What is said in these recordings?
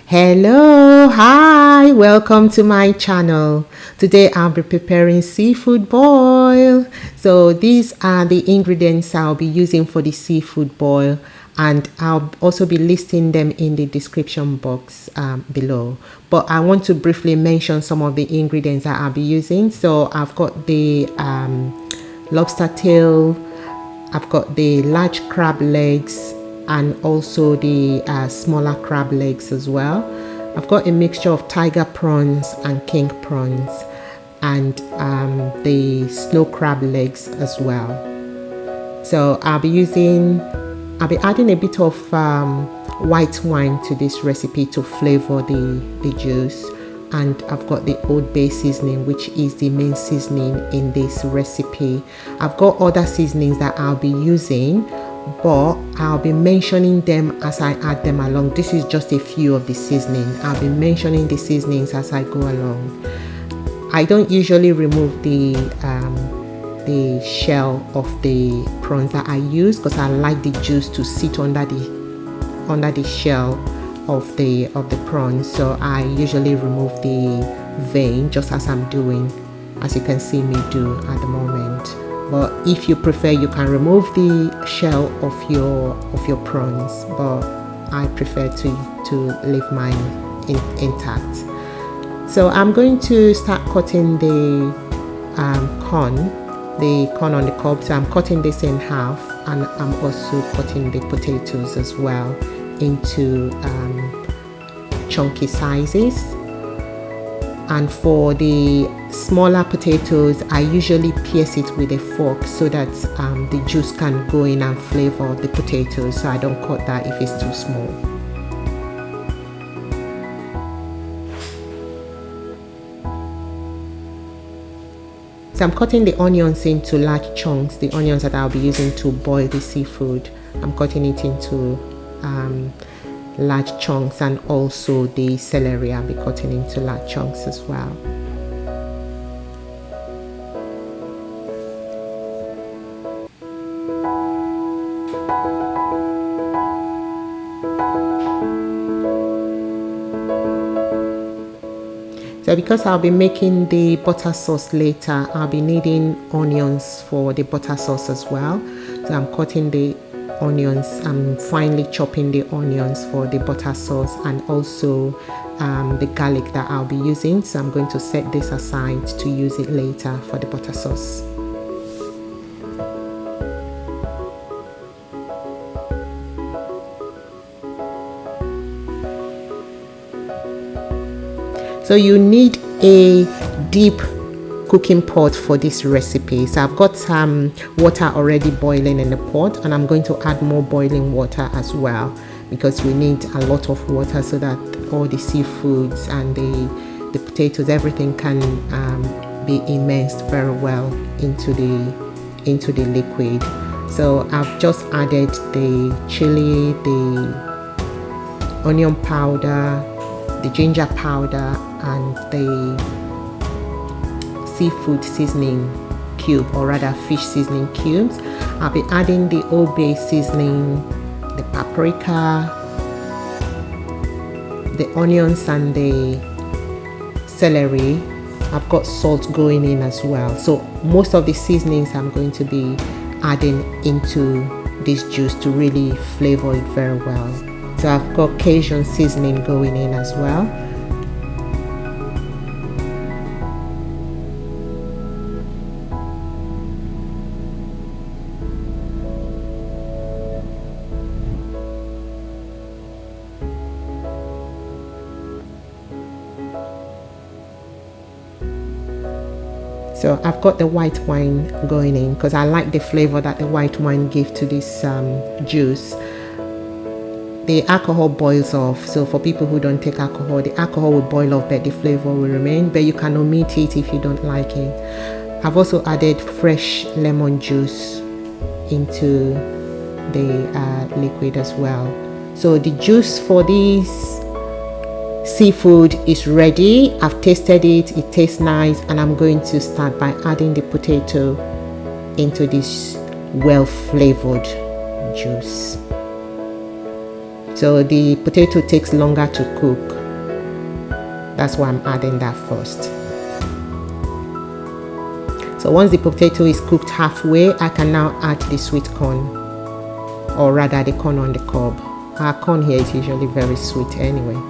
Hello, hi, welcome to my channel. Today I'll be preparing seafood boil. So these are the ingredients I'll be using for the seafood boil, and I'll also be listing them in the description box below. But I want to briefly mention some of the ingredients that I'll be using. So I've got the lobster tail, I've got the large crab legs, and also the smaller crab legs as well. I've got a mixture of tiger prawns and king prawns, and the snow crab legs as well. So I'll be adding a bit of white wine to this recipe to flavor the juice. And I've got the Old Bay seasoning, which is the main seasoning in this recipe. I've got other seasonings that I'll be using, but I'll be mentioning them as I add them along. This is just a few of the seasoning. I'll be mentioning the seasonings as I go along. I don't usually remove the shell of the prawns that I use, because I like the juice to sit under the shell of the prawns. So I usually remove the vein, just as I'm doing, as you can see me do at the moment. But if you prefer, you can remove the shell of your prawns, but I prefer to leave mine intact. So I'm going to start cutting the corn on the cob. So I'm cutting this in half, and I'm also cutting the potatoes as well into chunky sizes. And for the smaller potatoes, I usually pierce it with a fork so that the juice can go in and flavor the potatoes, so I don't cut that if it's too small. So I'm cutting the onions into large chunks, the onions that I'll be using to boil the seafood. I'm cutting it into large chunks, and also the celery I'll be cutting into large chunks as well. So because I'll be making the butter sauce later, I'll be needing onions for the butter sauce as well. So I'm cutting the onions, I'm finely chopping the onions for the butter sauce, and also the garlic that I'll be using. So I'm going to set this aside to use it later for the butter sauce. So you need a deep cooking pot for this recipe. So I've got some water already boiling in the pot, and I'm going to add more boiling water as well, because we need a lot of water so that all the seafoods and the potatoes, everything can be immersed very well into the liquid. So I've just added the chili, the onion powder, the ginger powder, and the seafood seasoning cube, or rather fish seasoning cubes. I'll be adding the Old Bay seasoning, the paprika, the onions, and the celery. I've got salt going in as well. So most of the seasonings I'm going to be adding into this juice to really flavor it very well. So I've got Cajun seasoning going in as well. So I've got the white wine going in, because I like the flavor that the white wine gives to this juice. The alcohol boils off, so for people who don't take alcohol, the alcohol will boil off but the flavor will remain, but you can omit it if you don't like it. I've also added fresh lemon juice into the liquid as well. So the juice for this seafood is ready. I've tasted it, it tastes nice, and I'm going to start by adding the potato into this well flavored juice. So the potato takes longer to cook. That's why I'm adding that first. So once the potato is cooked halfway, I can now add the sweet corn, or rather the corn on the cob. Our corn here is usually very sweet anyway.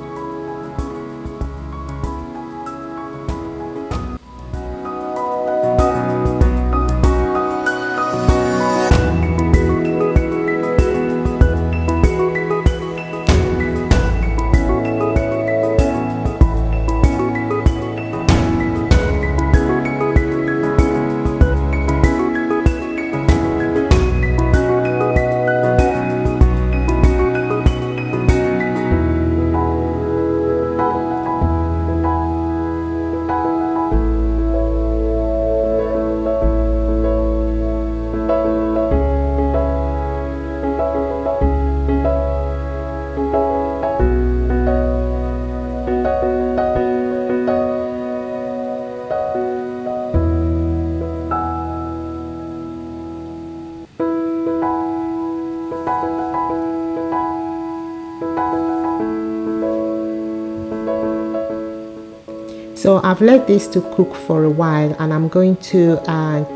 So I've let this to cook for a while, and I'm going to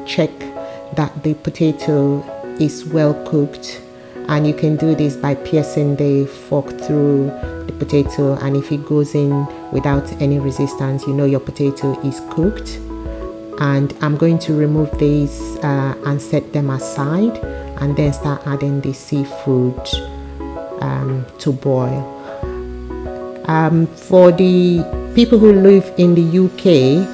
check that the potato is well cooked. And you can do this by piercing the fork through the potato, and if it goes in without any resistance, you know your potato is cooked. And I'm going to remove these and set them aside, and then start adding the seafood to boil. For the people who live in the UK,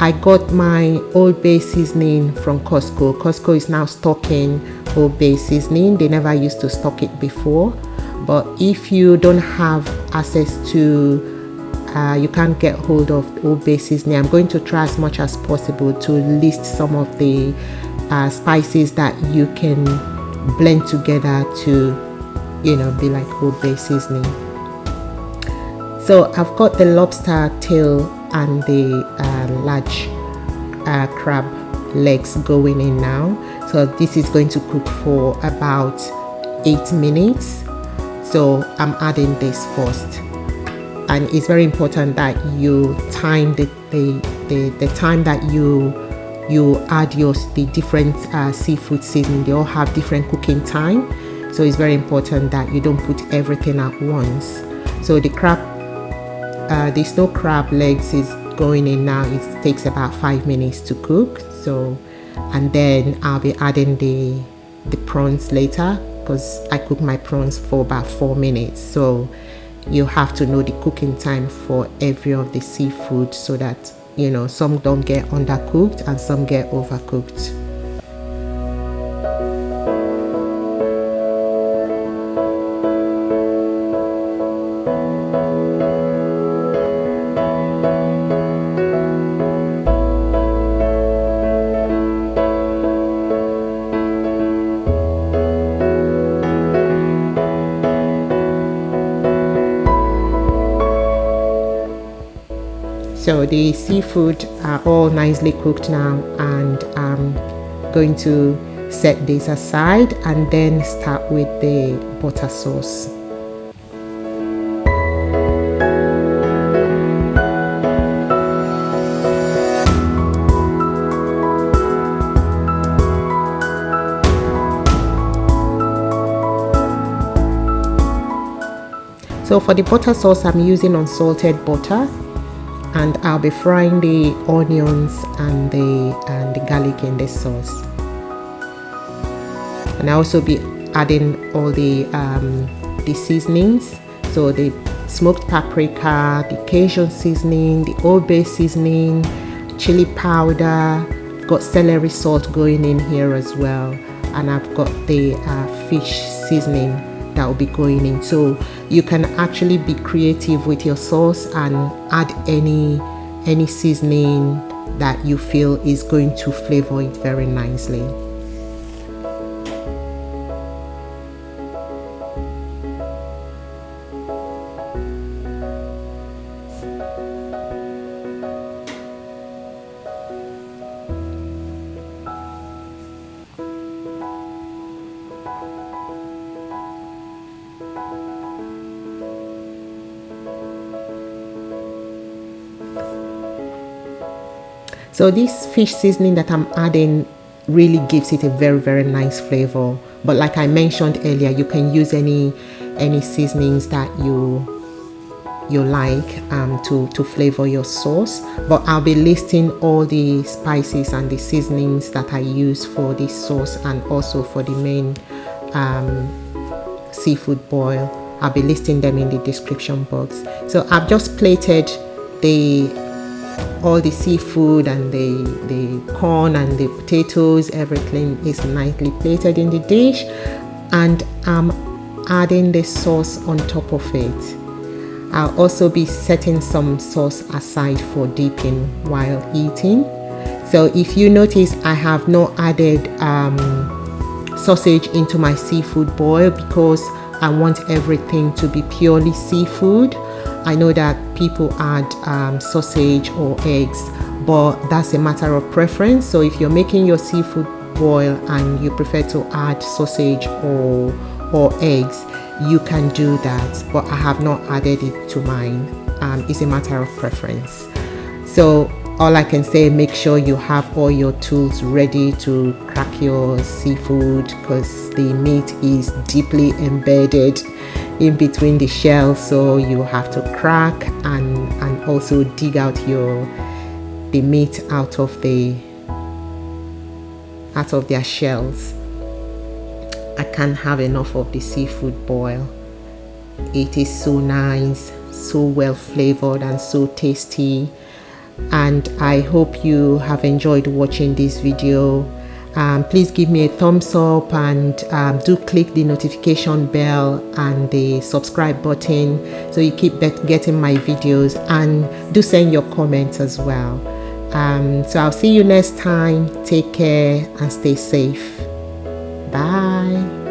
I got my Old Bay seasoning from Costco. Costco is now stocking Old Bay seasoning. They never used to stock it before. But if you don't have access to, you can't get hold of Old Bay seasoning, I'm going to try as much as possible to list some of the spices that you can blend together to, you know, be like Old Bay seasoning. So I've got the lobster tail and the large crab legs going in now. So this is going to cook for about 8 minutes. So I'm adding this first. And it's very important that you time the time that you add the different seafood seasoning. They all have different cooking time. So it's very important that you don't put everything at once. So the snow crab legs is going in now. It takes about 5 minutes to cook. So, and then I'll be adding the prawns later, because I cook my prawns for about 4 minutes. So you have to know the cooking time for every of the seafood, so that, you know, some don't get undercooked and some get overcooked. So the seafood are all nicely cooked now, and I'm going to set this aside and then start with the butter sauce. So for the butter sauce, I'm using unsalted butter. And I'll be frying the onions and the garlic in the sauce. And I'll also be adding all the seasonings. So the smoked paprika, the Cajun seasoning, the Old Bay seasoning, chili powder. I've got celery salt going in here as well. And I've got the fish seasoning that will be going in. So you can actually be creative with your sauce and add any seasoning that you feel is going to flavor it very nicely. So this fish seasoning that I'm adding really gives it a very nice flavor. But like I mentioned earlier, you can use any seasonings that you like to flavor your sauce. But I'll be listing all the spices and the seasonings that I use for this sauce and also for the main seafood boil. I'll be listing them in the description box. So I've just plated all the seafood and the corn and the potatoes. Everything is nicely plated in the dish, and I'm adding the sauce on top of it. I'll also be setting some sauce aside for dipping while eating. So if you notice, I have not added sausage into my seafood boil because I want everything to be purely seafood. I know that people add sausage or eggs, but that's a matter of preference. So if you're making your seafood boil and you prefer to add sausage or eggs, you can do that, but I have not added it to mine. It's a matter of preference. So all I can say, make sure you have all your tools ready to crack your seafood, because the meat is deeply embedded in between the shells, so you have to crack and also dig out the meat out of their shells. I can't have enough of the seafood boil. It is so nice, so well flavored and so tasty. And I hope you have enjoyed watching this video. Please give me a thumbs up and do click the notification bell and the subscribe button so you keep getting my videos, and do send your comments as well. So I'll see you next time. Take care and stay safe. Bye.